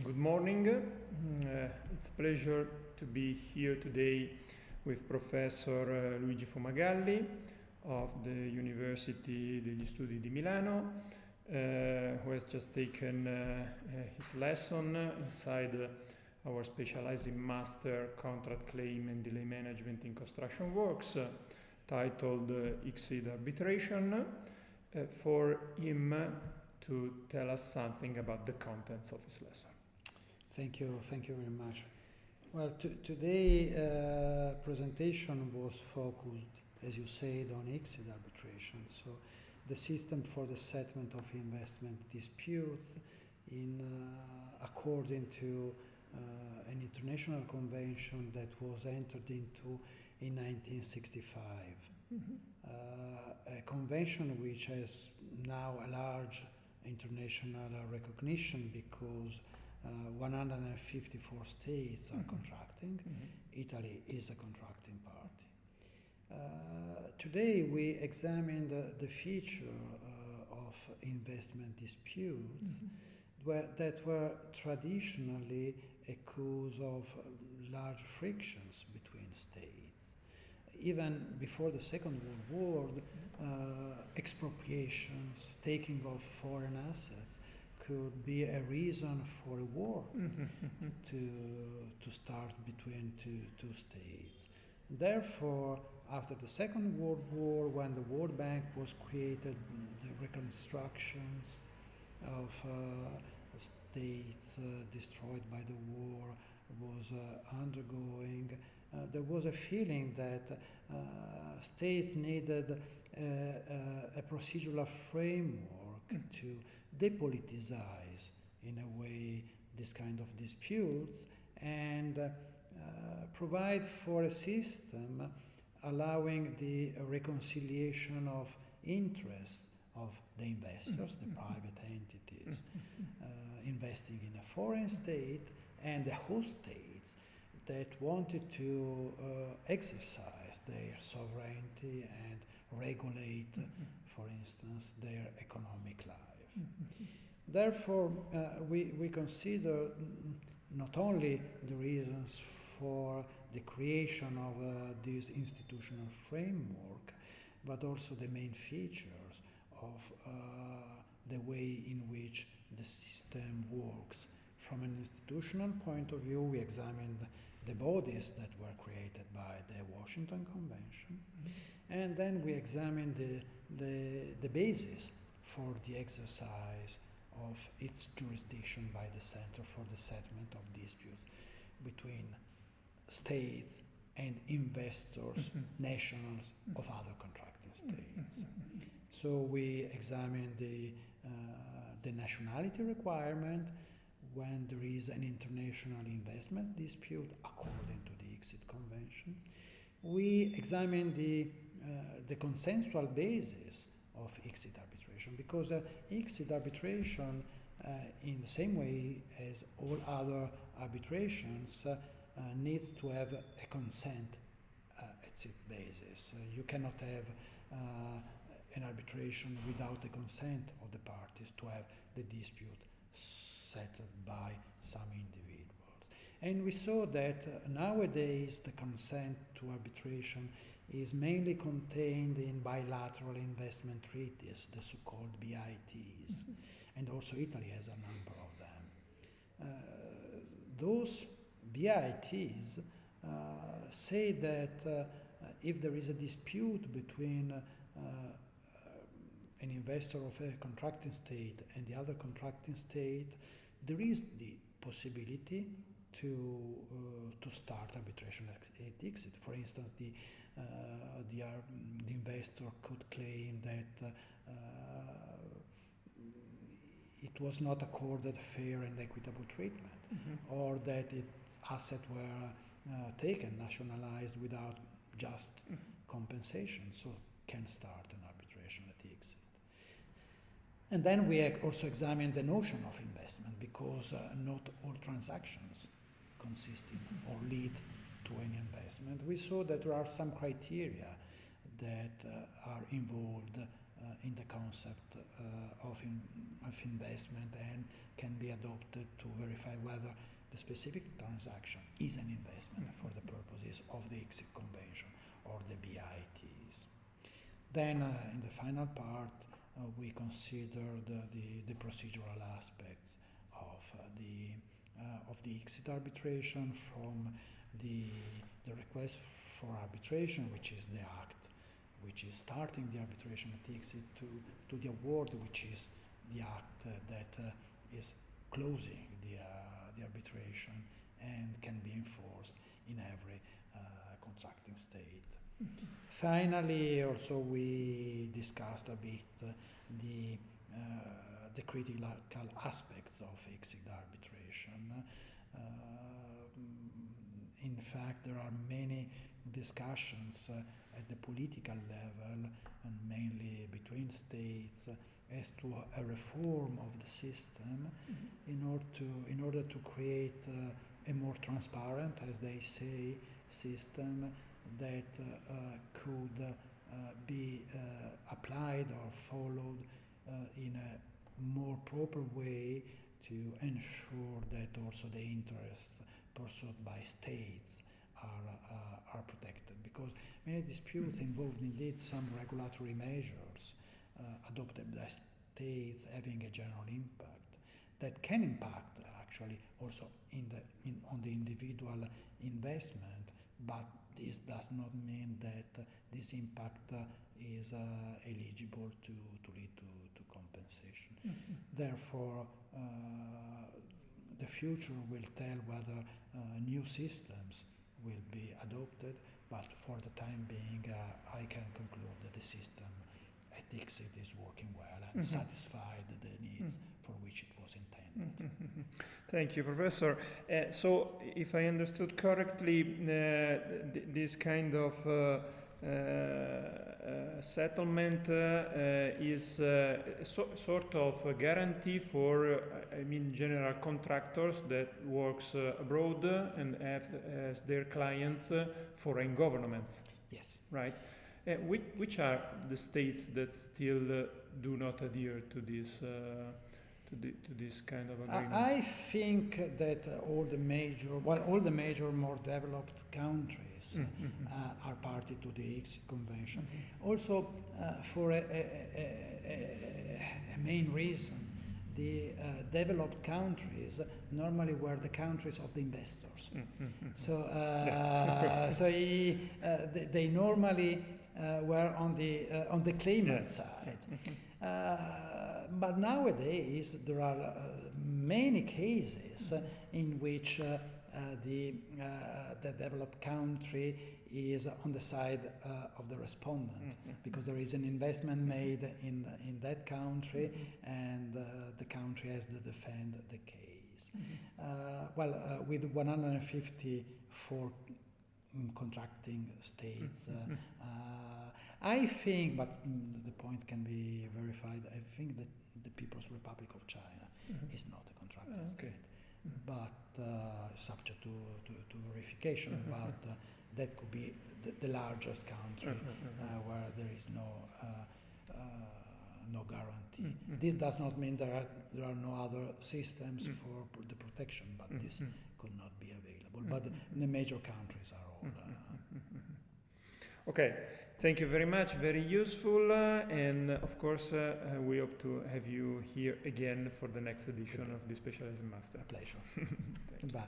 Good morning. It's a pleasure to be here today with Professor Luigi Fumagalli of the University degli Studi di Milano, who has just taken his lesson inside our specializing master contract claim and delay management in construction works, titled F.lli arbitration, for him to tell us something about the contents of his lesson. Thank you very much. Well, today presentation was focused, as you said, on F.lli arbitration. So the system for the settlement of investment disputes according to an international convention that was entered into in 1965. A convention which has now a large international recognition because 154 states are contracting. Italy is a contracting party. Today we examined the feature of investment disputes that were traditionally a cause of large frictions between states. Even before the Second World War, expropriations, taking of foreign assets, could be a reason for a war to start between two states. Therefore, after the Second World War, when the World Bank was created, the reconstructions of states destroyed by the war was undergoing. There was a feeling that states needed a procedural framework to depoliticize, in a way, this kind of disputes and provide for a system allowing the reconciliation of interests of the investors, the private entities, investing in a foreign state, and the host states that wanted to exercise their sovereignty and regulate, for instance, their economic life. Therefore, we consider not only the reasons for the creation of this institutional framework, but also the main features of the way in which the system works. From an institutional point of view, we examined the bodies that were created by the Washington Convention, and then we examined the basis for the exercise of its jurisdiction by the Center for the Settlement of Disputes between states and investors, nationals of other contracting states. So we examined the nationality requirement when there is an international investment dispute according to the F.lli Convention. We examined the consensual basis of F.lli arbitration because F.lli arbitration, in the same way as all other arbitrations, needs to have a consent at its basis. You cannot have an arbitration without the consent of the parties to have the dispute settled by some individuals. And we saw that nowadays the consent to arbitration is mainly contained in bilateral investment treaties, the so-called BITs, and also Italy has a number of them. Those BITs say that if there is a dispute between an investor of a contracting state and the other contracting state, there is the possibility to start arbitration at F.lli. For instance, the investor could claim that it was not accorded fair and equitable treatment, or that its assets were taken, nationalized without just compensation, so can start an arbitration at F.lli. And then we also examined the notion of investment because not all transactions consist in or lead to an investment. We saw that there are some criteria that are involved in the concept of investment and can be adopted to verify whether the specific transaction is an investment for the purposes of the ICSID convention or the BITs. Then in the final part we considered the procedural aspects of the ICSID arbitration, from the request for arbitration, which is the act which is starting the arbitration at ICSID, to the award, which is the act that is closing the arbitration and can be enforced in every contracting state. Finally, also we discussed a bit the critical aspects of ICSID arbitration. In fact, there are many discussions at the political level, and mainly between states, as to a reform of the system in order to create a more transparent, as they say, system that could be applied or followed in a more proper way to ensure that also the interests pursued by states are protected, because many disputes involved indeed some regulatory measures adopted by states having a general impact that can impact actually also on the individual investment, but this does not mean that this impact is eligible to lead to compensation. Therefore, the future will tell whether new systems will be adopted, but for the time being, I can conclude that the system at ICSID is working well and satisfied the needs for which it was intended. Thank you, Professor. So, if I understood correctly, this kind of settlement is sort of a guarantee for, general contractors that works abroad and have as their clients foreign governments. Yes. Right. Which are the states that still do not adhere to this to this kind of agreement? I think that all the major more developed countries are party to the ICSID convention. Also, for a main reason, the developed countries normally were the countries of the investors. So, they normally were on the claimant side. But nowadays there are many cases in which the developed country is on the side of the respondent, because there is an investment made in that country, and the country has to defend the case. With 154 contracting states, I think, but the point can be verified, I think that the People's Republic of China is not a contracting state, but subject to verification, but that could be the largest country where there is no guarantee. This does not mean there are no other systems for the protection, but this could not be available. But the major countries are all. Okay, thank you very much, very useful, and of course we hope to have you here again for the next edition of the Specialized Master. A pleasure. Goodbye.